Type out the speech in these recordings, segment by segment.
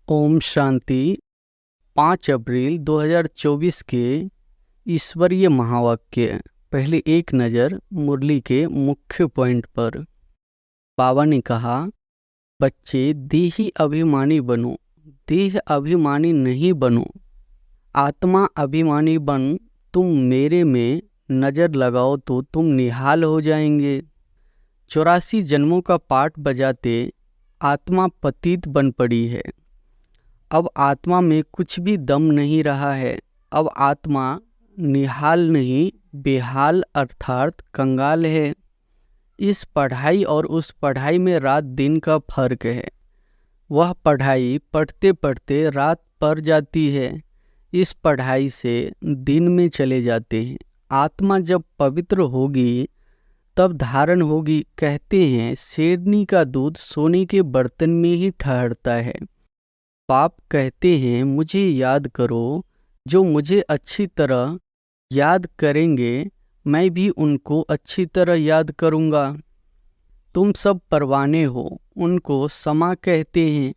ओम शांति। 5 अप्रैल 2024 के ईश्वरीय महावाक्य। पहले एक नज़र मुरली के मुख्य पॉइंट पर। बाबा ने कहा, बच्चे देही अभिमानी बनो, देह अभिमानी नहीं बनो, आत्मा अभिमानी बन। तुम मेरे में नज़र लगाओ तो तुम निहाल हो जाएंगे। 84 जन्मों का पाठ बजाते आत्मा पतित बन पड़ी है। अब आत्मा में कुछ भी दम नहीं रहा है। अब आत्मा निहाल नहीं, बेहाल अर्थात कंगाल है। इस पढ़ाई और उस पढ़ाई में रात दिन का फर्क है। वह पढ़ाई पढ़ते पढ़ते रात पड़ जाती है, इस पढ़ाई से दिन में चले जाते हैं। आत्मा जब पवित्र होगी तब धारण होगी। कहते हैं शेरनी का दूध सोने के बर्तन में ही ठहरता है। बाप कहते हैं मुझे याद करो। जो मुझे अच्छी तरह याद करेंगे मैं भी उनको अच्छी तरह याद करूँगा। तुम सब परवाने हो, उनको समा कहते हैं।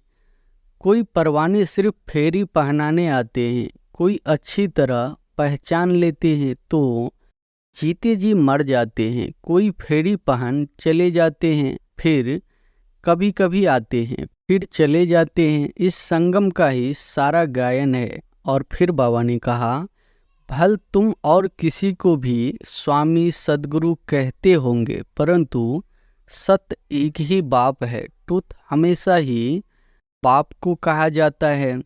कोई परवाने सिर्फ फेरी पहनाने आते हैं, कोई अच्छी तरह पहचान लेते हैं तो जीते जी मर जाते हैं। कोई फेरी पहन चले जाते हैं, फिर कभी कभी आते हैं, फिर चले जाते हैं। इस संगम का ही सारा गायन है। और फिर बाबा ने कहा, भल तुम और किसी को भी स्वामी सदगुरु कहते होंगे, परंतु सत्य एक ही बाप है। ट्रुथ हमेशा ही बाप को कहा जाता है।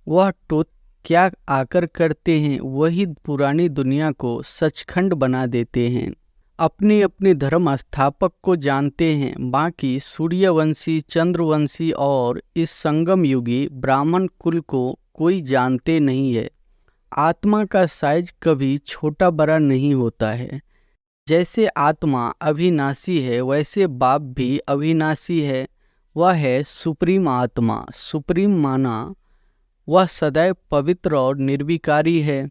वह ट्रुथ क्या आकर करते हैं, वही पुरानी दुनिया को सचखंड बना देते हैं। अपने अपने धर्म स्थापक को जानते हैं, बाकी सूर्यवंशी, चंद्रवंशी और इस संगम युगी ब्राह्मण कुल को कोई जानते नहीं है। आत्मा का साइज कभी छोटा बड़ा नहीं होता है। जैसे आत्मा अविनाशी है वैसे बाप भी अविनाशी है। वह है सुप्रीम आत्मा। सुप्रीम माना वह सदैव पवित्र और निर्विकारी है।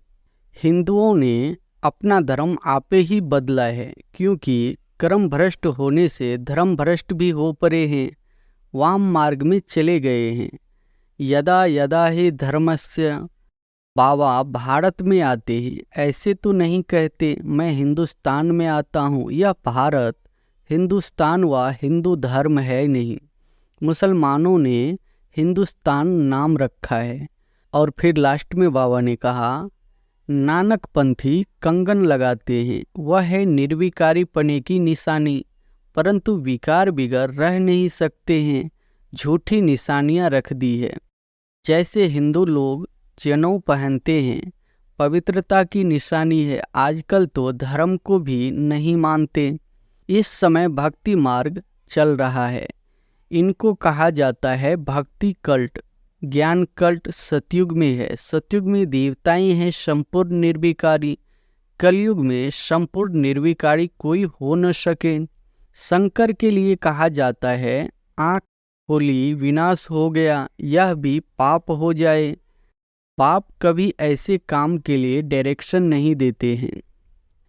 हिंदुओं ने अपना धर्म आपे ही बदला है, क्योंकि कर्म भ्रष्ट होने से धर्म भ्रष्ट भी हो पड़े हैं, वाम मार्ग में चले गए हैं। यदा यदा ही धर्मस्य। बाबा भारत में आते हैं, ऐसे तो नहीं कहते मैं हिंदुस्तान में आता हूँ। यह भारत हिंदुस्तान व हिंदू धर्म है नहीं। मुसलमानों ने हिंदुस्तान नाम रखा है। और फिर लास्ट में बाबा ने कहा, नानक पंथी कंगन लगाते हैं, वह है निर्विकारी पने की निशानी, परंतु विकार बिगर रह नहीं सकते हैं। झूठी निशानियां रख दी है। जैसे हिंदू लोग जनेऊ पहनते हैं, पवित्रता की निशानी है। आजकल तो धर्म को भी नहीं मानते। इस समय भक्ति मार्ग चल रहा है। इनको कहा जाता है भक्ति कल्ट, ज्ञान कल्ट। सतयुग में है, सतयुग में देवताएं हैं संपूर्ण निर्विकारी। कलयुग में संपूर्ण निर्विकारी कोई हो न सके। शंकर के लिए कहा जाता है आँख खोली विनाश हो गया, यह भी पाप हो जाए। पाप कभी ऐसे काम के लिए डायरेक्शन नहीं देते हैं।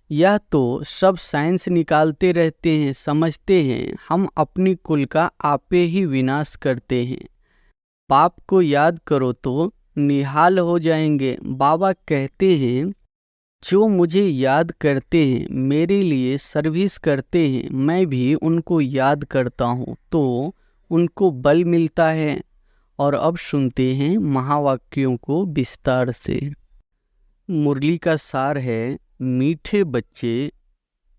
यह तो सब साइंस निकालते रहते हैं, समझते हैं हम अपनी कुल का आपे ही विनाश करते हैं। पाप को याद करो तो निहाल हो जाएंगे। बाबा कहते हैं जो मुझे याद करते हैं, मेरे लिए सर्विस करते हैं, मैं भी उनको याद करता हूँ तो उनको बल मिलता है। और अब सुनते हैं महावाक्यों को विस्तार से। मुरली का सार है, मीठे बच्चे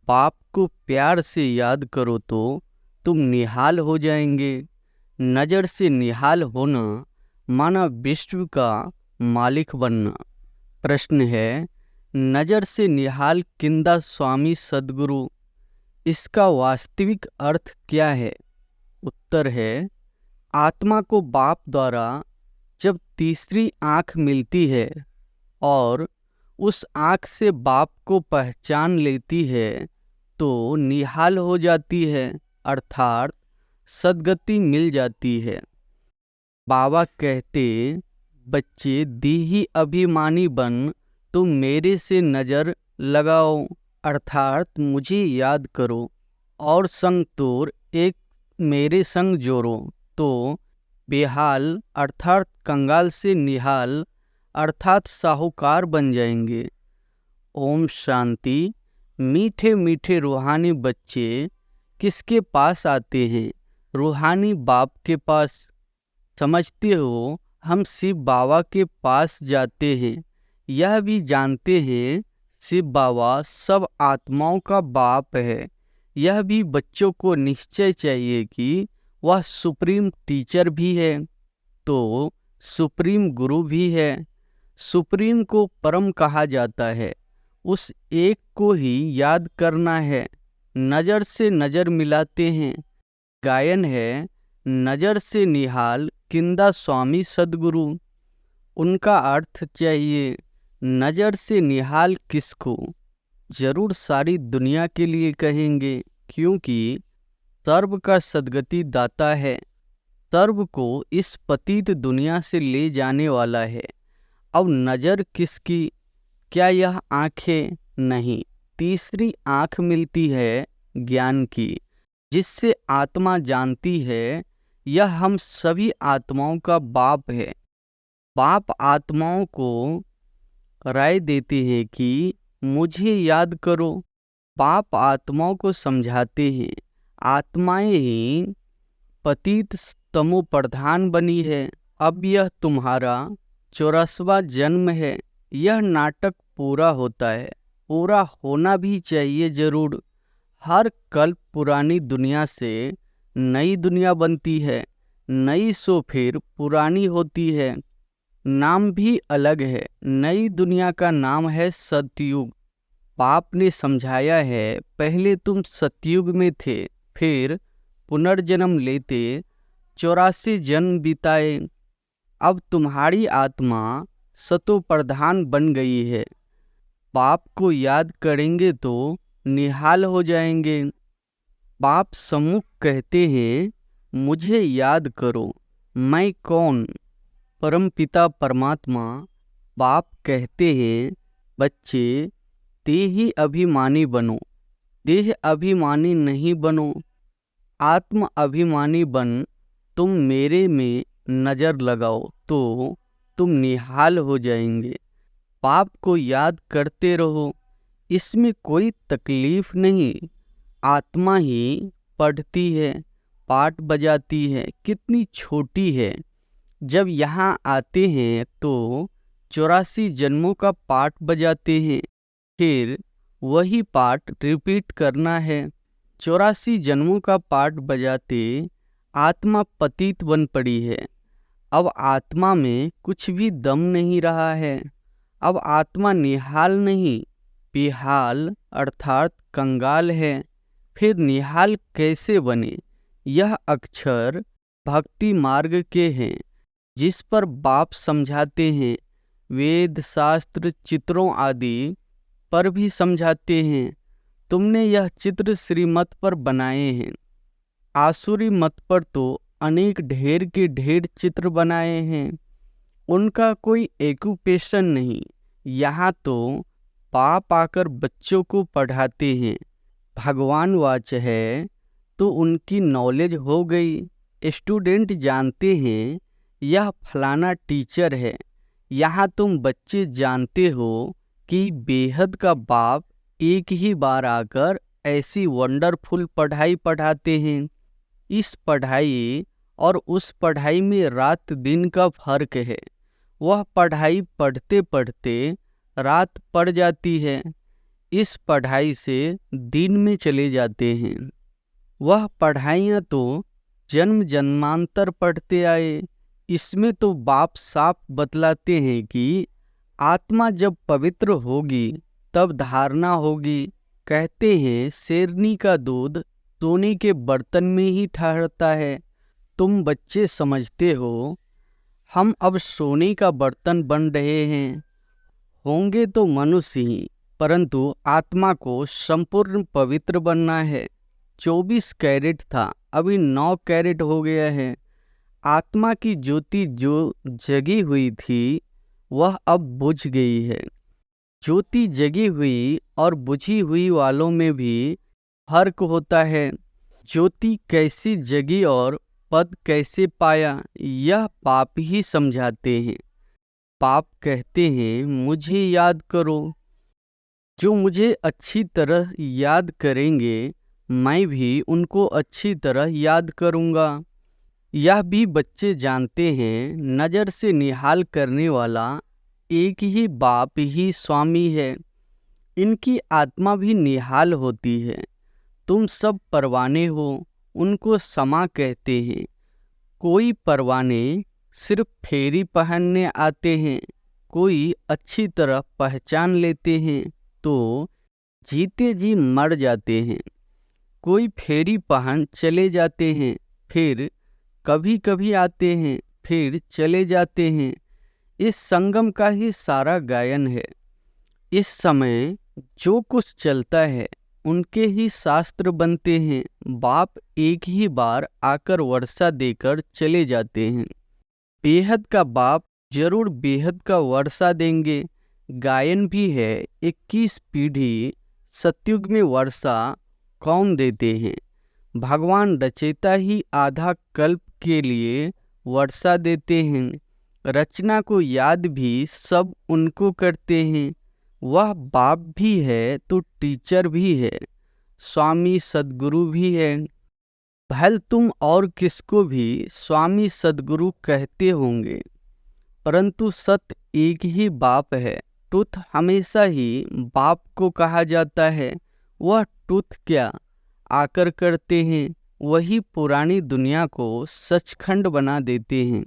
बाप को प्यार से याद करो तो तुम निहाल हो जाएंगे। नज़र से निहाल होना माना विश्व का मालिक बनना। प्रश्न है, नज़र से निहाल किंदा स्वामी सदगुरु, इसका वास्तविक अर्थ क्या है? उत्तर है, आत्मा को बाप द्वारा जब तीसरी आँख मिलती है और उस आँख से बाप को पहचान लेती है तो निहाल हो जाती है, अर्थात सद्गति मिल जाती है। बाबा कहते, बच्चे देही अभिमानी बन, तुम मेरे से नज़र लगाओ, अर्थात मुझे याद करो और संग तोड़ एक मेरे संग जोड़ो तो बेहाल अर्थात कंगाल से निहाल अर्थात साहूकार बन जाएंगे। ओम शांति। मीठे मीठे रूहानी बच्चे किसके पास आते हैं? रूहानी बाप के पास। समझते हो, हम शिव बाबा के पास जाते हैं, यह भी जानते हैं शिव बाबा सब आत्माओं का बाप है। यह भी बच्चों को निश्चय चाहिए कि वह सुप्रीम टीचर भी है तो सुप्रीम गुरु भी है। सुप्रीम को परम कहा जाता है, उस एक को ही याद करना है। नज़र से नज़र मिलाते हैं। गायन है नज़र से निहाल किंदा स्वामी सद्गुरु। उनका अर्थ चाहिए नज़र से निहाल किसको? जरूर सारी दुनिया के लिए कहेंगे, क्योंकि सर्व का सद्गति दाता है, सर्व को इस पतित दुनिया से ले जाने वाला है। अब नज़र किसकी? क्या यह आँखें? नहीं, तीसरी आँख मिलती है ज्ञान की, जिससे आत्मा जानती है यह हम सभी आत्माओं का बाप है। बाप आत्माओं को राय देते हैं कि मुझे याद करो। बाप आत्माओं को समझाते हैं आत्माएं ही पतित तमो प्रधान बनी है। अब यह तुम्हारा 84वां जन्म है। यह नाटक पूरा होता है, पूरा होना भी चाहिए जरूर। हर कल्प पुरानी दुनिया से नई दुनिया बनती है, नई सो फिर पुरानी होती है। नाम भी अलग है। नई दुनिया का नाम है सतयुग। बाप ने समझाया है पहले तुम सतयुग में थे, फिर पुनर्जन्म लेते 84 जन्म बिताए। अब तुम्हारी आत्मा सतो प्रधान बन गई है। बाप को याद करेंगे तो निहाल हो जाएंगे। बाप सम्मुख कहते हैं मुझे याद करो, मैं कौन? परमपिता परमात्मा। बाप कहते हैं बच्चे देही अभिमानी बनो, देह अभिमानी नहीं बनो। आत्म अभिमानी बन तुम मेरे में नज़र लगाओ तो तुम निहाल हो जाएंगे। बाप को याद करते रहो, इसमें कोई तकलीफ नहीं। आत्मा ही पढ़ती है, पाठ बजाती है, कितनी छोटी है। जब यहाँ आते हैं तो 84 जन्मों का पाठ बजाते हैं, फिर वही पाठ रिपीट करना है। 84 जन्मों का पाठ बजाते आत्मा पतित बन पड़ी है। अब आत्मा में कुछ भी दम नहीं रहा है। अब आत्मा निहाल नहीं, बेहाल अर्थात कंगाल है। फिर निहाल कैसे बने? यह अक्षर भक्ति मार्ग के हैं, जिस पर बाप समझाते हैं। वेद शास्त्र चित्रों आदि पर भी समझाते हैं। तुमने यह चित्र श्रीमत पर बनाए हैं, आसुरी मत पर तो अनेक ढेर के ढेर चित्र बनाए हैं। उनका कोई एक्यूपेशन नहीं। यहाँ तो बाप आकर बच्चों को पढ़ाते हैं। भगवान वाच है तो उनकी नॉलेज हो गई। स्टूडेंट जानते हैं यह फलाना टीचर है। यहाँ तुम बच्चे जानते हो कि बेहद का बाप एक ही बार आकर ऐसी वंडरफुल पढ़ाई पढ़ाते हैं। इस पढ़ाई और उस पढ़ाई में रात दिन का फर्क है। वह पढ़ाई पढ़ते पढ़ते रात पड़ जाती है, इस पढ़ाई से दिन में चले जाते हैं। वह पढ़ाइयाँ तो जन्म जन्मांतर पढ़ते आए। इसमें तो बाप साफ बतलाते हैं कि आत्मा जब पवित्र होगी तब धारणा होगी। कहते हैं शेरनी का दूध सोने के बर्तन में ही ठहरता है। तुम बच्चे समझते हो हम अब सोने का बर्तन बन रहे हैं। होंगे तो मनुष्य ही, परंतु आत्मा को संपूर्ण पवित्र बनना है। 24 कैरेट था, अभी 9 कैरेट हो गया है। आत्मा की ज्योति जो जगी हुई थी वह अब बुझ गई है। ज्योति जगी हुई और बुझी हुई वालों में भी फर्क होता है। ज्योति कैसी जगी और पद कैसे पाया, यह पाप ही समझाते हैं। पाप कहते हैं मुझे याद करो। जो मुझे अच्छी तरह याद करेंगे मैं भी उनको अच्छी तरह याद करूँगा। यह भी बच्चे जानते हैं, नज़र से निहाल करने वाला एक ही बाप ही स्वामी है। इनकी आत्मा भी निहाल होती है। तुम सब परवाने हो, उनको समा कहते हैं। कोई परवाने सिर्फ फेरी पहनने आते हैं, कोई अच्छी तरह पहचान लेते हैं तो जीते जी मर जाते हैं। कोई फेरी पहन चले जाते हैं, फिर कभी कभी आते हैं, फिर चले जाते हैं। इस संगम का ही सारा गायन है। इस समय जो कुछ चलता है उनके ही शास्त्र बनते हैं। बाप एक ही बार आकर वर्षा देकर चले जाते हैं। बेहद का बाप जरूर बेहद का वर्षा देंगे। गायन भी है, 21 पीढ़ी सतयुग में वर्षा कौन देते हैं। भगवान रचयिता ही आधा कल्प के लिए वर्षा देते हैं। रचना को याद भी सब उनको करते हैं। वह बाप भी है तो टीचर भी है, स्वामी सद्गुरु भी है। भल तुम और किसको भी स्वामी सद्गुरु कहते होंगे, परंतु सत्य एक ही बाप है। ट्रुथ हमेशा ही बाप को कहा जाता है। वह ट्रुथ क्या आकर करते हैं, वही पुरानी दुनिया को सचखंड बना देते हैं।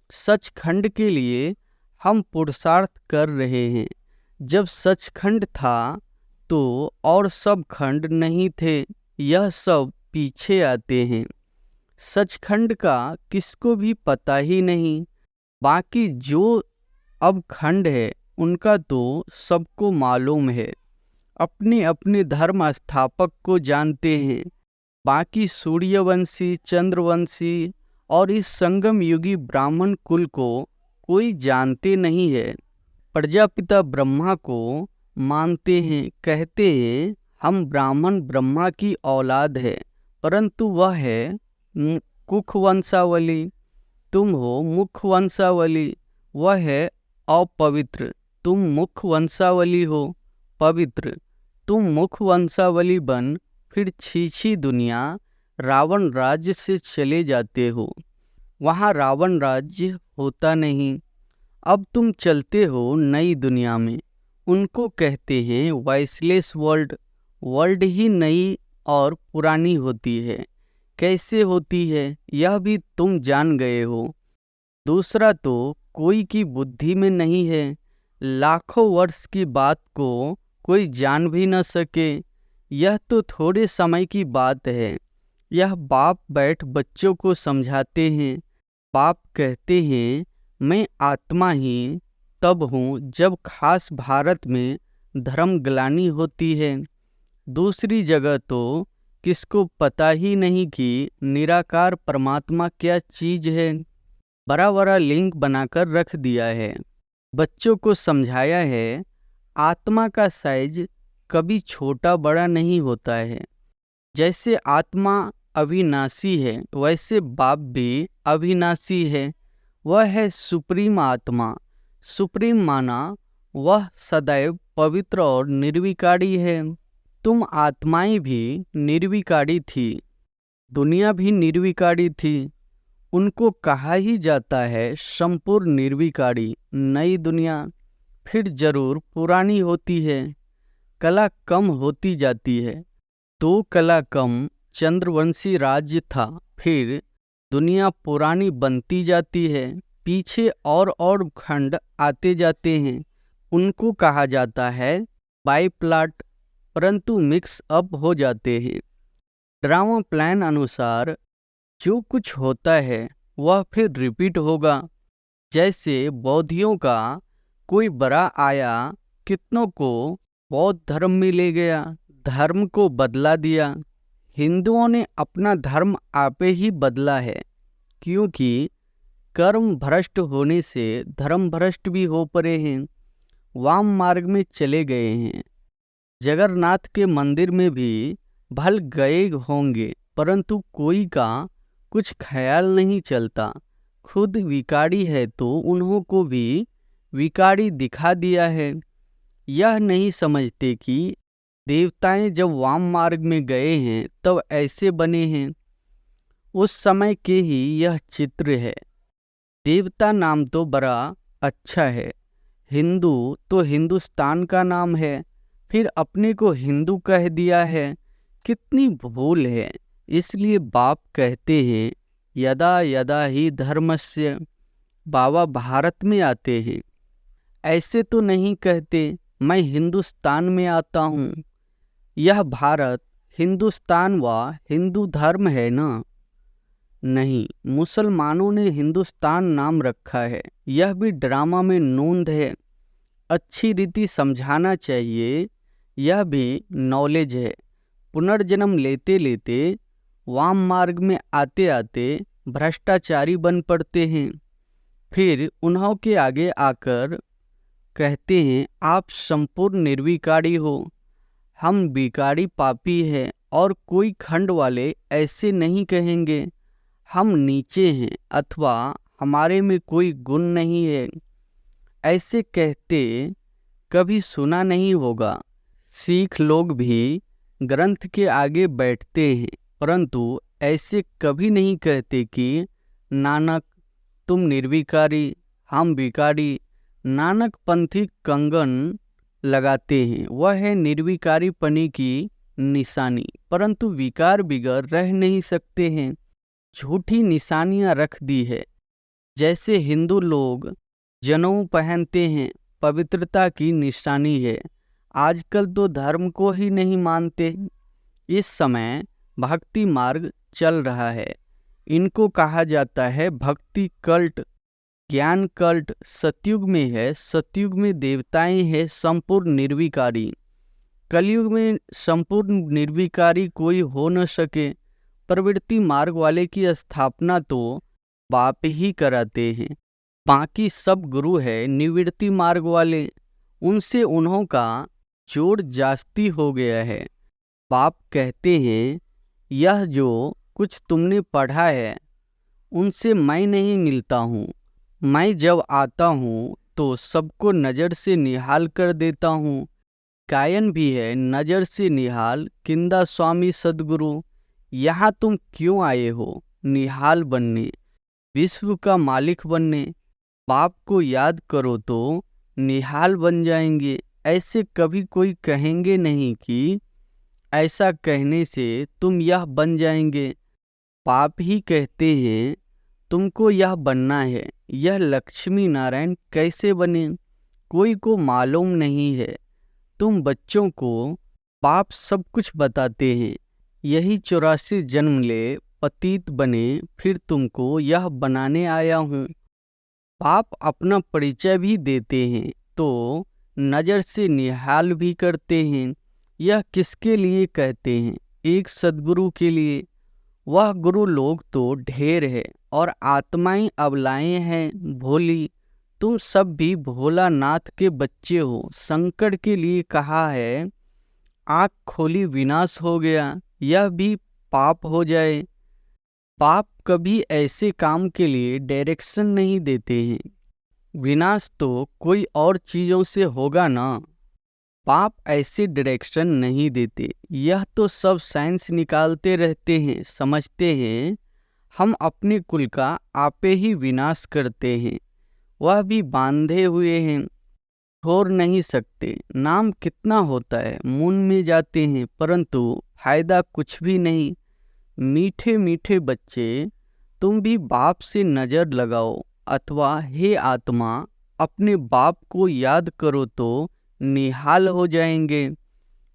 सचखंड के लिए हम पुरुषार्थ कर रहे हैं। जब सचखंड था तो और सब खंड नहीं थे, यह सब पीछे आते हैं। सचखंड का किसको भी पता ही नहीं। बाकी जो अब खंड है उनका तो सबको मालूम है। अपने अपने धर्म स्थापक को जानते हैं। बाकी सूर्यवंशी, चंद्रवंशी और इस संगम युगी ब्राह्मण कुल को कोई जानते नहीं है। प्रजापिता ब्रह्मा को मानते हैं, कहते हैं हम ब्राह्मण ब्रह्मा की औलाद है, परंतु वह है कुख वंशावली। तुम हो मुख वंशावली, वह है अपवित्र। तुम मुख वंशावली हो पवित्र। तुम मुख वंशावली बन फिर छीछी दुनिया रावण राज्य से चले जाते हो। वहाँ रावण राज्य होता नहीं। अब तुम चलते हो नई दुनिया में। उनको कहते हैं वॉइसलेस वर्ल्ड। वर्ल्ड ही नई और पुरानी होती है। कैसे होती है यह भी तुम जान गए हो। दूसरा तो कोई की बुद्धि में नहीं है। लाखों वर्ष की बात को कोई जान भी न सके। यह तो थोड़े समय की बात है। यह बाप बैठ बच्चों को समझाते हैं। बाप कहते हैं मैं आत्मा ही तब हूँ जब खास भारत में धर्म ग्लानि होती है। दूसरी जगह तो किसको पता ही नहीं कि निराकार परमात्मा क्या चीज है। बड़ा बड़ा लिंक बनाकर रख दिया है। बच्चों को समझाया है आत्मा का साइज कभी छोटा बड़ा नहीं होता है। जैसे आत्मा अविनाशी है वैसे बाप भी अविनाशी है। वह है सुप्रीम आत्मा। सुप्रीम माना वह सदैव पवित्र और निर्विकारी है। तुम आत्माएं भी निर्विकारी थी, दुनिया भी निर्विकारी थी। उनको कहा ही जाता है संपूर्ण निर्विकारी। नई दुनिया फिर जरूर पुरानी होती है। कला कम होती जाती है। तो कला कम चंद्रवंशी राज्य था, फिर दुनिया पुरानी बनती जाती है। पीछे और खंड आते जाते हैं। उनको कहा जाता है बाई प्लाट, परंतु मिक्स अप हो जाते हैं। ड्रामा प्लान अनुसार जो कुछ होता है वह फिर रिपीट होगा। जैसे बौद्धियों का कोई बड़ा आया, कितनों को बौद्ध धर्म में ले गया, धर्म को बदला दिया। हिंदुओं ने अपना धर्म आपे ही बदला है, क्योंकि कर्म भ्रष्ट होने से धर्म भ्रष्ट भी हो पड़े हैं। वाम मार्ग में चले गए हैं। जगन्नाथ के मंदिर में भी भल गए होंगे, परंतु कोई का कुछ ख्याल नहीं चलता। खुद विकारी है तो उन्हों को भी विकारी दिखा दिया है। यह नहीं समझते कि देवताएं जब वाम मार्ग में गए हैं तब ऐसे बने हैं। उस समय के ही यह चित्र है। देवता नाम तो बड़ा अच्छा है। हिंदू तो हिंदुस्तान का नाम है, फिर अपने को हिंदू कह दिया है। कितनी भूल है। इसलिए बाप कहते हैं यदा यदा ही धर्मस्य। बाबा भारत में आते हैं, ऐसे तो नहीं कहते मैं हिंदुस्तान में आता हूँ। यह भारत हिंदुस्तान व हिंदू धर्म है ना? नहीं, मुसलमानों ने हिंदुस्तान नाम रखा है। यह भी ड्रामा में नोंद है। अच्छी रीति समझाना चाहिए। यह भी नॉलेज है। पुनर्जन्म लेते लेते वाम मार्ग में आते आते भ्रष्टाचारी बन पड़ते हैं। फिर उन्हों के आगे आकर कहते हैं आप संपूर्ण निर्विकारी हो, हम विकारी पापी हैं। और कोई खंड वाले ऐसे नहीं कहेंगे हम नीचे हैं अथवा हमारे में कोई गुण नहीं है। ऐसे कहते कभी सुना नहीं होगा। सिख लोग भी ग्रंथ के आगे बैठते हैं, परंतु ऐसे कभी नहीं कहते कि नानक तुम निर्विकारी, हम विकारी। नानक पंथी कंगन लगाते हैं, वह है निर्विकारी पनी की निशानी, परंतु विकार बिगर रह नहीं सकते हैं। झूठी निशानियां रख दी है। जैसे हिंदू लोग जनेऊ पहनते हैं, पवित्रता की निशानी है। आजकल तो धर्म को ही नहीं मानते। इस समय भक्ति मार्ग चल रहा है। इनको कहा जाता है भक्ति कल्ट, ज्ञान कल्ट। सतयुग में है, सतयुग में देवताएं हैं संपूर्ण निर्विकारी। कलयुग में संपूर्ण निर्विकारी कोई हो न सके। प्रवृत्ति मार्ग वाले की स्थापना तो बाप ही कराते हैं। बाकी सब गुरु है निवृत्ति मार्ग वाले, उनसे उन्हों का जोड़ जास्ती हो गया है। बाप कहते हैं यह जो कुछ तुमने पढ़ा है उनसे मैं नहीं मिलता हूँ। मैं जब आता हूँ तो सबको नज़र से निहाल कर देता हूँ। गायन भी है नज़र से निहाल किंदा स्वामी सद्गुरु। यहाँ तुम क्यों आए हो? निहाल बनने, विश्व का मालिक बनने। बाप को याद करो तो निहाल बन जाएंगे। ऐसे कभी कोई कहेंगे नहीं कि ऐसा कहने से तुम यह बन जाएंगे। बाप ही कहते हैं तुमको यह बनना है। यह लक्ष्मी नारायण कैसे बने कोई को मालूम नहीं है। तुम बच्चों को बाप सब कुछ बताते हैं। यही 84 जन्म ले पतित बने, फिर तुमको यह बनाने आया हूँ। बाप अपना परिचय भी देते हैं तो नज़र से निहाल भी करते हैं। यह किसके लिए कहते हैं? एक सद्गुरु के लिए। वह गुरु लोग तो ढेर है और आत्माएं अबलाएं हैं भोली। तुम सब भी भोलानाथ के बच्चे हो। संकट के लिए कहा है आँख खोली विनाश हो गया। यह भी पाप हो जाए। पाप कभी ऐसे काम के लिए डायरेक्शन नहीं देते हैं। विनाश तो कोई और चीज़ों से होगा ना। पाप ऐसे डायरेक्शन नहीं देते। यह तो सब साइंस निकालते रहते हैं, समझते हैं हम अपने कुल का आपे ही विनाश करते हैं। वह भी बांधे हुए हैं, छोड़ नहीं सकते। नाम कितना होता है, मुन में जाते हैं, परंतु फायदा कुछ भी नहीं। मीठे मीठे बच्चे, तुम भी बाप से नज़र लगाओ अथवा हे आत्मा अपने बाप को याद करो तो निहाल हो जाएंगे।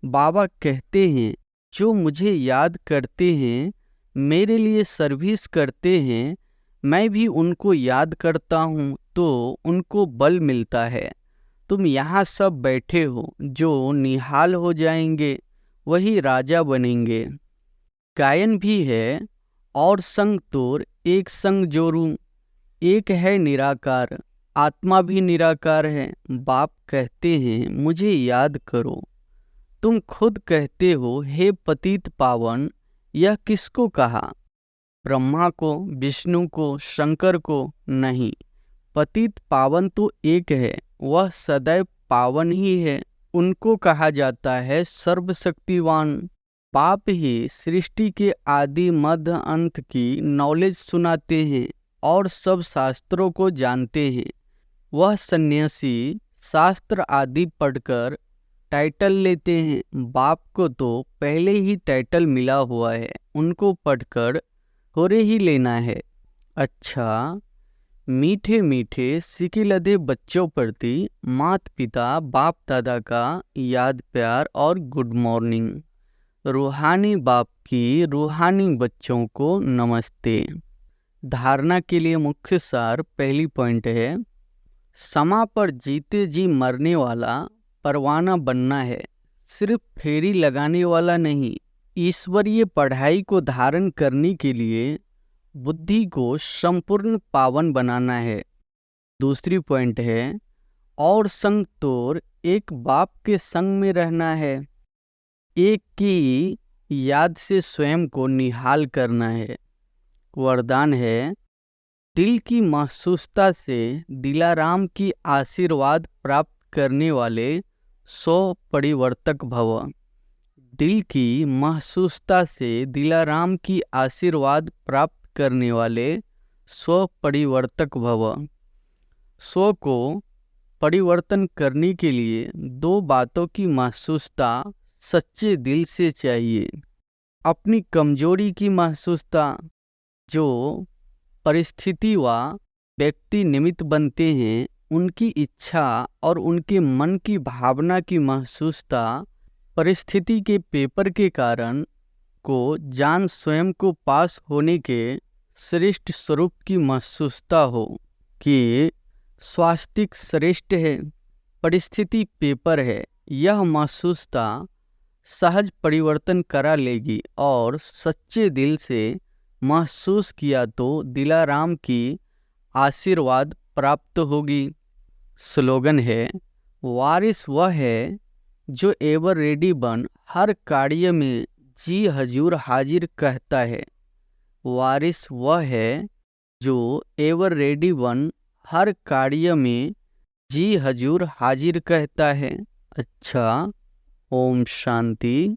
बाबा कहते हैं जो मुझे याद करते हैं, मेरे लिए सर्विस करते हैं, मैं भी उनको याद करता हूँ तो उनको बल मिलता है। तुम यहाँ सब बैठे हो, जो निहाल हो जाएंगे वही राजा बनेंगे। गायन भी है और संग तोर एक संग जोरूं। एक है निराकार, आत्मा भी निराकार है। बाप कहते हैं मुझे याद करो। तुम खुद कहते हो हे पतित पावन, यह किसको कहा? ब्रह्मा को, विष्णु को, शंकर को नहीं। पतित पावन तो एक है, वह सदैव पावन ही है। उनको कहा जाता है सर्वशक्तिवान। पाप ही सृष्टि के आदि मध्य अंत की नॉलेज सुनाते हैं और सब शास्त्रों को जानते हैं। वह सन्यासी शास्त्र आदि पढ़कर टाइटल लेते हैं। बाप को तो पहले ही टाइटल मिला हुआ है, उनको पढ़कर थोड़े ही लेना है। अच्छा, मीठे मीठे सिके लदे बच्चों प्रति माता पिता बाप दादा का याद प्यार और गुड मॉर्निंग। रूहानी बाप की रूहानी बच्चों को नमस्ते। धारणा के लिए मुख्य सार पहली पॉइंट है, समा पर जीते जी मरने वाला परवाना बनना है, सिर्फ फेरी लगाने वाला नहीं। ईश्वरीय पढ़ाई को धारण करने के लिए बुद्धि को संपूर्ण पावन बनाना है। दूसरी पॉइंट है, और संग तोर एक बाप के संग में रहना है। एक की याद से स्वयं को निहाल करना है। वरदान है, दिल की महसूसता से दिलाराम की आशीर्वाद प्राप्त करने वाले 100 परिवर्तक भव। दिल की महसूसता से दिलाराम की आशीर्वाद प्राप्त करने वाले 100 परिवर्तक भव। 100 को परिवर्तन करने के लिए 2 बातों की महसूसता सच्चे दिल से चाहिए। अपनी कमजोरी की महसूसता, जो परिस्थिति व व्यक्ति निमित्त बनते हैं, उनकी इच्छा और उनके मन की भावना की महसूसता, परिस्थिति के पेपर के कारण को जान स्वयं को पास होने के श्रेष्ठ स्वरूप की महसूसता हो कि स्वास्तिक श्रेष्ठ है, परिस्थिति पेपर है। यह महसूसता सहज परिवर्तन करा लेगी और सच्चे दिल से महसूस किया तो दिलाराम की आशीर्वाद प्राप्त होगी। स्लोगन है, वारिस वह है जो एवर रेडी बन हर कार्य में जी हजूर हाजिर कहता है। वारिस वह है जो एवर रेडी बन हर कार्य में जी हजूर हाजिर कहता है। अच्छा, ओम शांति।